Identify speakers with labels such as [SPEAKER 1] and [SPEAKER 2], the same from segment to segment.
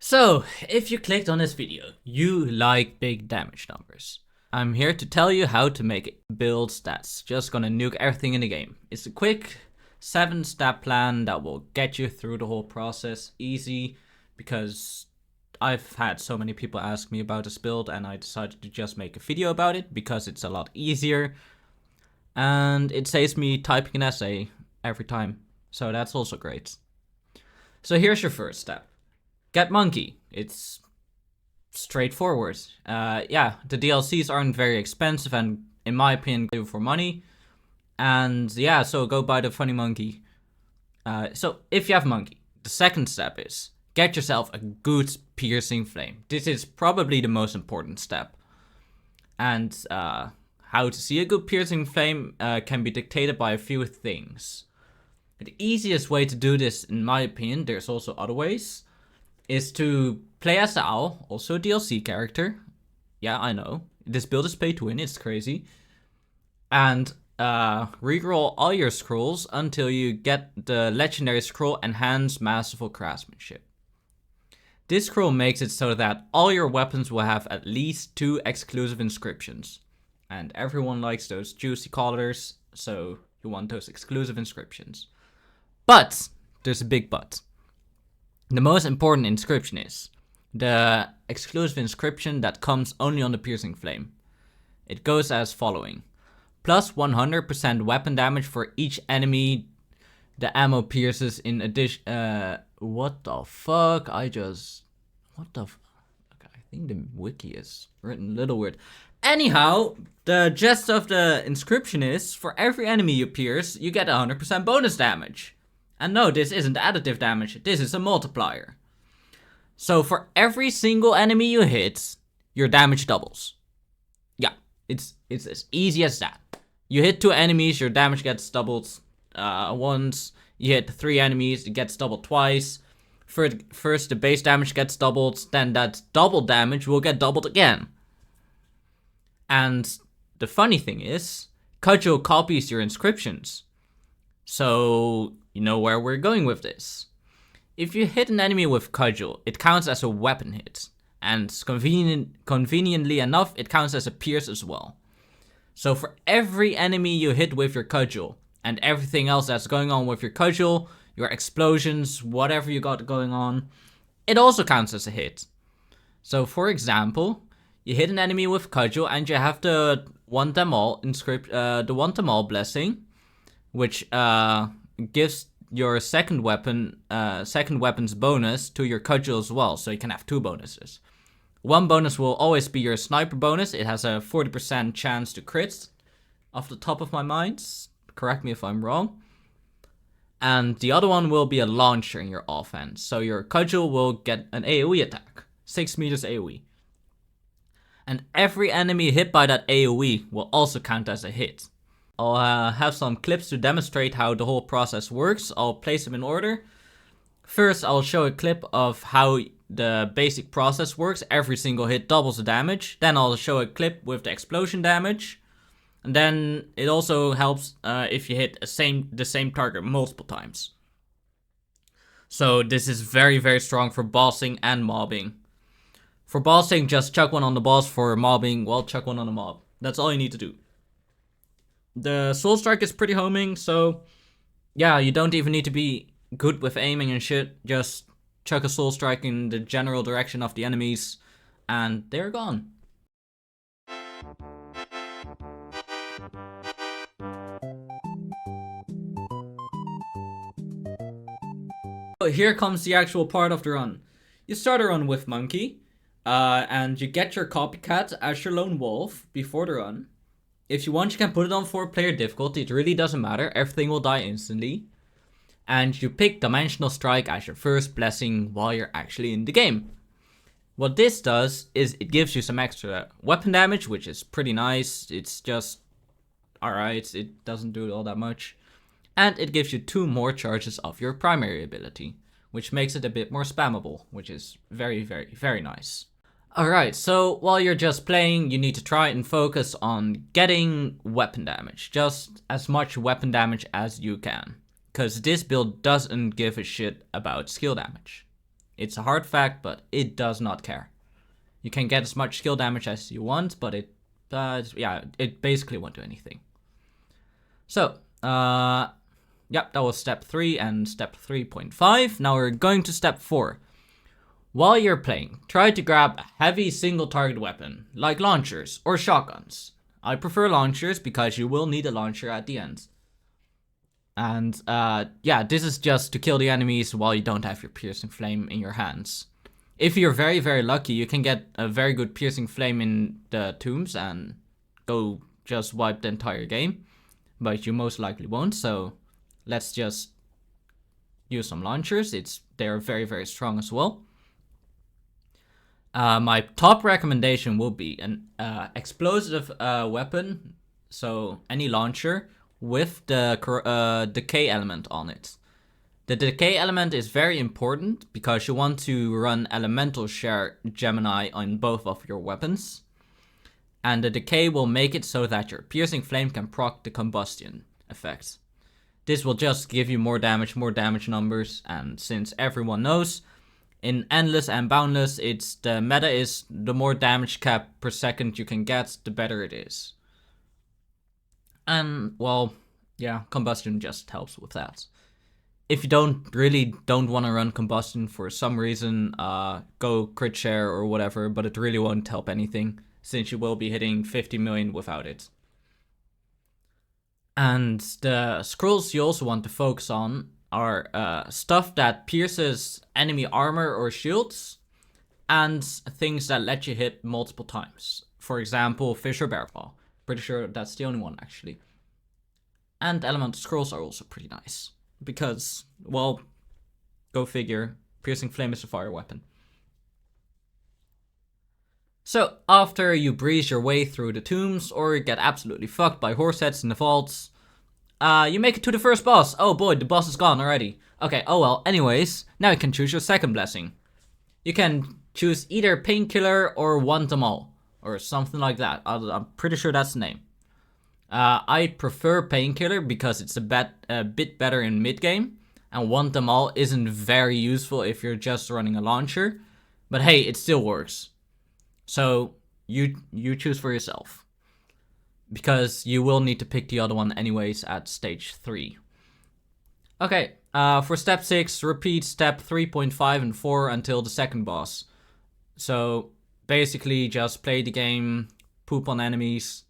[SPEAKER 1] So, if you clicked on this video, you like big damage numbers. I'm here to tell you how to make builds that's just gonna nuke everything in the game. It's a quick 7-step plan that will get you through the whole process easy, because I've had so many people ask me about this build and I decided to just make a video about it because it's a lot easier and it saves me typing an essay every time, so that's also great. So here's your first step. Get Monkey. It's straightforward. Yeah, the DLCs aren't very expensive and, in my opinion, good for money. And yeah, so go buy the funny monkey. So if you have Monkey, the second step is get yourself a good piercing flame. This is probably the most important step. And how to see a good piercing flame can be dictated by a few things. The easiest way to do this, in my opinion, there's also other ways, is to play as the owl, also a DLC character. Yeah, I know. This build is pay to win, it's crazy. And reroll all your scrolls until you get the legendary scroll Enhanced Masterful Craftsmanship. This scroll makes it so that all your weapons will have at least 2 exclusive inscriptions. And everyone likes those juicy colors, so you want those exclusive inscriptions. But there's a big but. The most important inscription is the exclusive inscription that comes only on the piercing flame. It goes as following: plus 100% weapon damage for each enemy the ammo pierces in addition. What the fuck? I think the wiki is written a little weird. Anyhow, the gist of the inscription is, for every enemy you pierce, you get 100% bonus damage. And no, this isn't additive damage, this is a multiplier. So for every single enemy you hit, your damage doubles. Yeah, it's as easy as that. You hit 2 enemies, your damage gets doubled once. You hit 3 enemies, it gets doubled twice. First the base damage gets doubled, then that double damage will get doubled again. And the funny thing is, Cudgel copies your inscriptions. So you know where we're going with this. If you hit an enemy with Cudgel, it counts as a weapon hit. And conveniently enough, it counts as a pierce as well. So for every enemy you hit with your Cudgel, and everything else that's going on with your Cudgel, your explosions, whatever you got going on, it also counts as a hit. So for example, you hit an enemy with Cudgel and you have the Want Them All blessing, which gives your second weapon's bonus to your Cudgel as well, so you can have 2 bonuses. One bonus will always be your sniper bonus. It has a 40% chance to crit, off the top of my mind. Correct me if I'm wrong. And the other one will be a launcher in your offense, so your Cudgel will get an AoE attack, 6 meters AoE. And every enemy hit by that AoE will also count as a hit. I'll have some clips to demonstrate how the whole process works. I'll place them in order. First, I'll show a clip of how the basic process works. Every single hit doubles the damage. Then I'll show a clip with the explosion damage. And then it also helps if you hit the same target multiple times. So this is very, very strong for bossing and mobbing. For bossing, just chuck one on the boss. For mobbing, well, chuck one on the mob. That's all you need to do. The Soul Strike is pretty homing, so yeah, you don't even need to be good with aiming and shit. Just chuck a Soul Strike in the general direction of the enemies, and they're gone. So here comes the actual part of the run. You start a run with Monkey, and you get your copycat as your lone wolf before the run. If you want, you can put it on 4-player difficulty, it really doesn't matter, everything will die instantly. And you pick Dimensional Strike as your first blessing while you're actually in the game. What this does is it gives you some extra weapon damage, which is pretty nice. It's just alright, it doesn't do all that much. And it gives you 2 more charges of your primary ability, which makes it a bit more spammable, which is very, very, very nice. Alright, so while you're just playing, you need to try and focus on getting weapon damage. Just as much weapon damage as you can. Because this build doesn't give a shit about skill damage. It's a hard fact, but it does not care. You can get as much skill damage as you want, but it basically won't do anything. So, yep, that was step 3 and step 3.5. Now we're going to step 4. While you're playing, try to grab a heavy single target weapon, like launchers or shotguns. I prefer launchers because you will need a launcher at the end. And this is just to kill the enemies while you don't have your piercing flame in your hands. If you're very, very lucky, you can get a very good piercing flame in the tombs and go just wipe the entire game. But you most likely won't, so let's just use some launchers. They're very, very strong as well. My top recommendation will be an explosive weapon, so any launcher with the decay element on it. The decay element is very important because you want to run elemental share Gemini on both of your weapons. And the decay will make it so that your piercing flame can proc the combustion effect. This will just give you more damage numbers, and since everyone knows, in Endless and Boundless, the meta is the more damage cap per second you can get, the better it is. And, well, yeah, combustion just helps with that. If you don't want to run combustion for some reason, go crit share or whatever, but it really won't help anything, since you will be hitting 50 million without it. And the scrolls you also want to focus on are stuff that pierces enemy armor or shields, and things that let you hit multiple times. For example, fish or bear paw. Pretty sure that's the only one, actually. And elemental scrolls are also pretty nice, because, well, go figure, piercing flame is a fire weapon. So, after you breeze your way through the tombs, or get absolutely fucked by horse heads in the vaults, you make it to the first boss. Oh boy, the boss is gone already. Okay, oh well, anyways, now you can choose your second blessing. You can choose either Painkiller or Want Them All, or something like that. I'm pretty sure that's the name. I prefer Painkiller because it's a bit better in mid-game, and Want Them All isn't very useful if you're just running a launcher, but hey, it still works. So, you choose for yourself. Because you will need to pick the other one anyways at stage 3. Okay, for step 6, repeat step 3.5 and 4 until the second boss. So, basically just play the game, poop on enemies,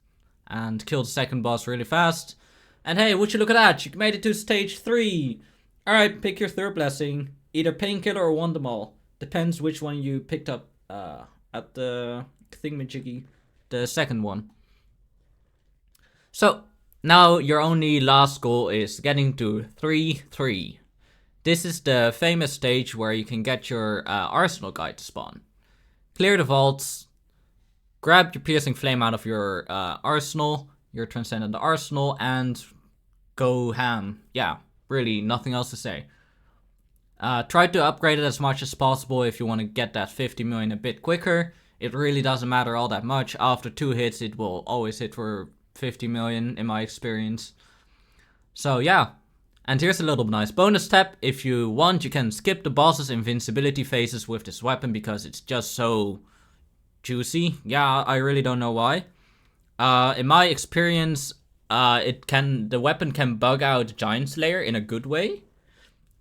[SPEAKER 1] and kill the second boss really fast. And hey, would you look at that, you made it to stage 3! Alright, pick your third blessing. Either Painkiller or Want Them All. Depends which one you picked up at the thingamajiggy, the second one. So, now your only last goal is getting to 3-3. This is the famous stage where you can get your arsenal guide to spawn. Clear the vaults, grab your piercing flame out of your arsenal, your transcendent arsenal, and go ham. Yeah, really, nothing else to say. Try to upgrade it as much as possible if you want to get that 50 million a bit quicker. It really doesn't matter all that much. After 2 hits, it will always hit for 50 million in my experience. So yeah, and here's a little nice bonus tip. If you want, you can skip the boss's invincibility phases with this weapon because it's just so juicy. Yeah, I really don't know why. In my experience, the weapon can bug out Giant Slayer in a good way,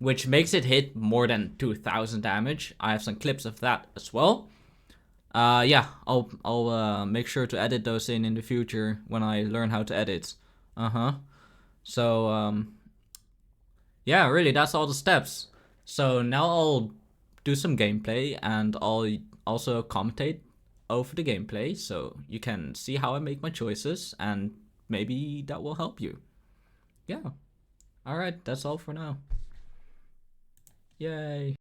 [SPEAKER 1] which makes it hit more than 2000 damage. I have some clips of that as well. Yeah, I'll make sure to edit those in the future when I learn how to edit. So, yeah, really, that's all the steps. So now I'll do some gameplay, and I'll also commentate over the gameplay, so you can see how I make my choices, and maybe that will help you. Yeah. Alright, that's all for now. Yay.